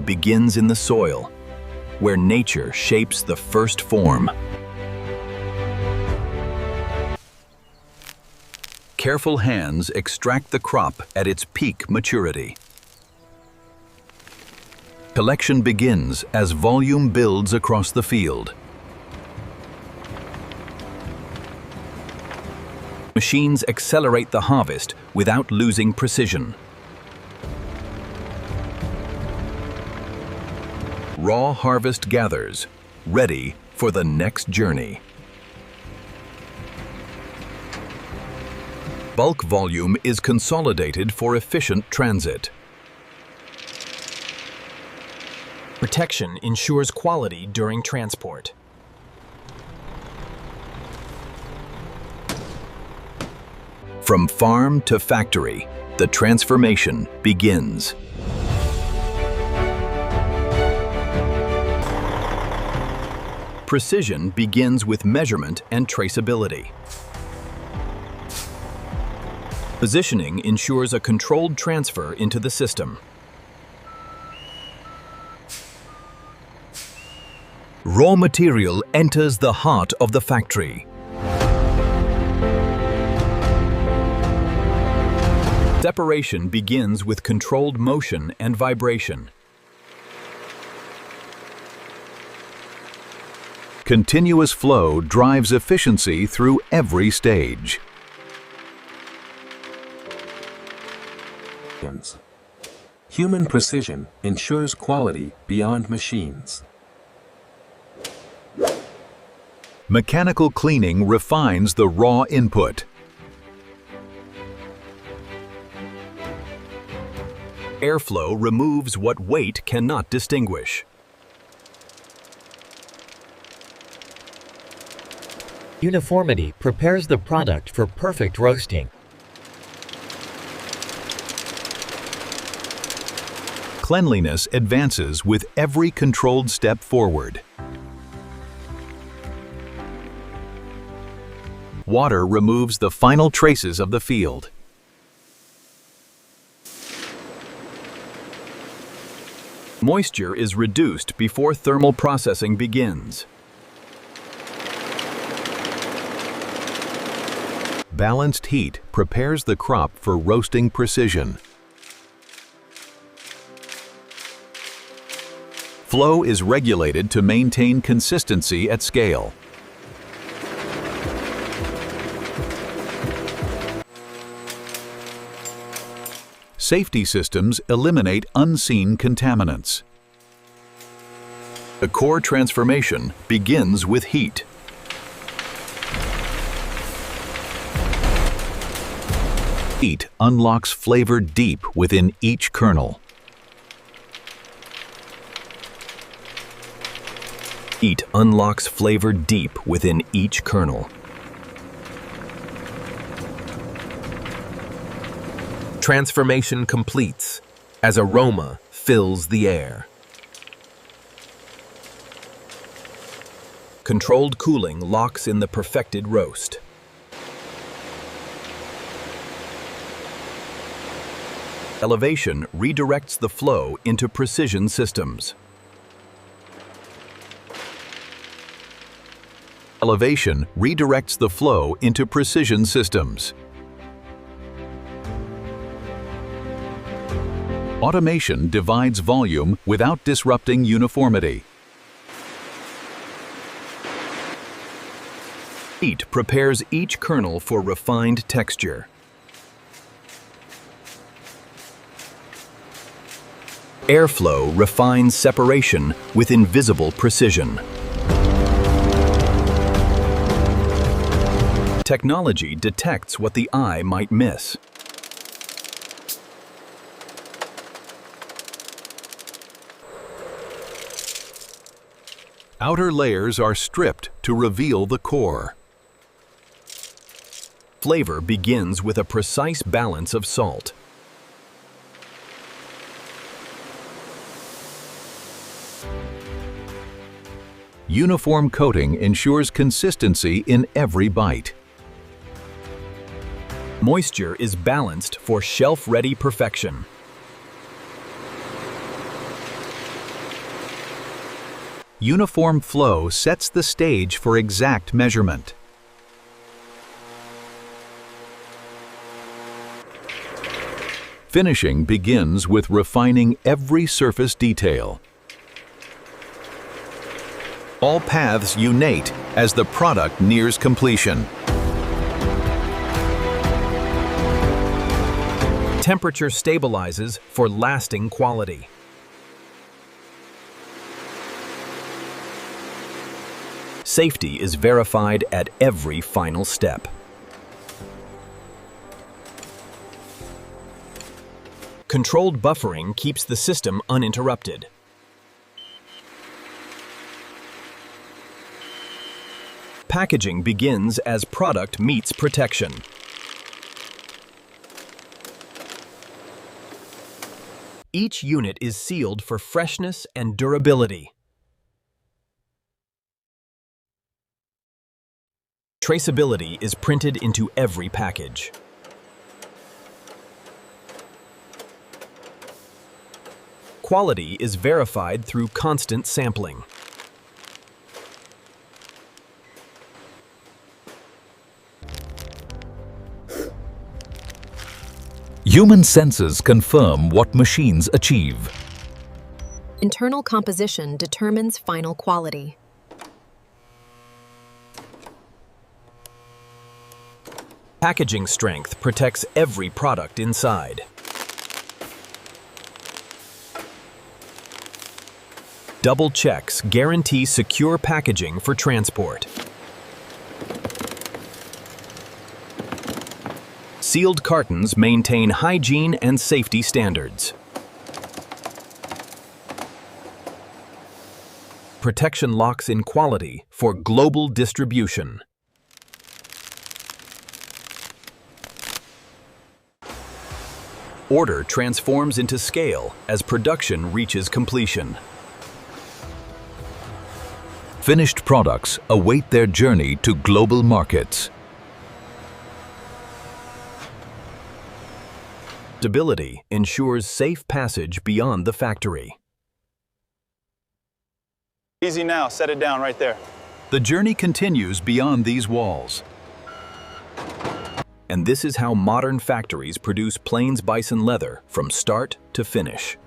begins in the soil, where nature shapes the first form. Careful hands extract the crop at its peak maturity. Collection begins as volume builds across the field. Machines accelerate the harvest without losing precision. Raw harvest gathers, ready for the next journey. Bulk volume is consolidated for efficient transit. Protection ensures quality during transport. From farm to factory, the transformation begins. Precision begins with measurement and traceability. Positioning ensures a controlled transfer into the system. Raw material enters the heart of the factory. Separation begins with controlled motion and vibration. Continuous flow drives efficiency through every stage. Human precision ensures quality beyond machines. Mechanical cleaning refines the raw input. Airflow removes what weight cannot distinguish. Uniformity prepares the product for perfect roasting. Cleanliness advances with every controlled step forward. Water removes the final traces of the field. Moisture is reduced before thermal processing begins. Balanced heat prepares the crop for roasting precision. Flow is regulated to maintain consistency at scale. Safety systems eliminate unseen contaminants. The core transformation begins with heat. Heat unlocks flavor deep within each kernel. Heat unlocks flavor deep within each kernel. Transformation completes as aroma fills the air. Controlled cooling locks in the perfected roast. Elevation redirects the flow into precision systems. Elevation redirects the flow into precision systems. Automation divides volume without disrupting uniformity. Heat prepares each kernel for refined texture. Airflow refines separation with invisible precision. Technology detects what the eye might miss. Outer layers are stripped to reveal the core. Flavor begins with a precise balance of salt. Uniform coating ensures consistency in every bite. Moisture is balanced for shelf-ready perfection. Uniform flow sets the stage for exact measurement. Finishing begins with refining every surface detail. All paths unite as the product nears completion. Temperature stabilizes for lasting quality. Safety is verified at every final step. Controlled buffering keeps the system uninterrupted. Packaging begins as product meets protection. Each unit is sealed for freshness and durability. Traceability is printed into every package. Quality is verified through constant sampling. Human senses confirm what machines achieve. Internal composition determines final quality. Packaging strength protects every product inside. Double checks guarantee secure packaging for transport. Sealed cartons maintain hygiene and safety standards. Protection locks in quality for global distribution. Order transforms into scale as production reaches completion. Finished products await their journey to global markets. Stability ensures safe passage beyond the factory. Easy now, set it down right there. The journey continues beyond these walls. And this is how modern factories produce Plains bison leather from start to finish.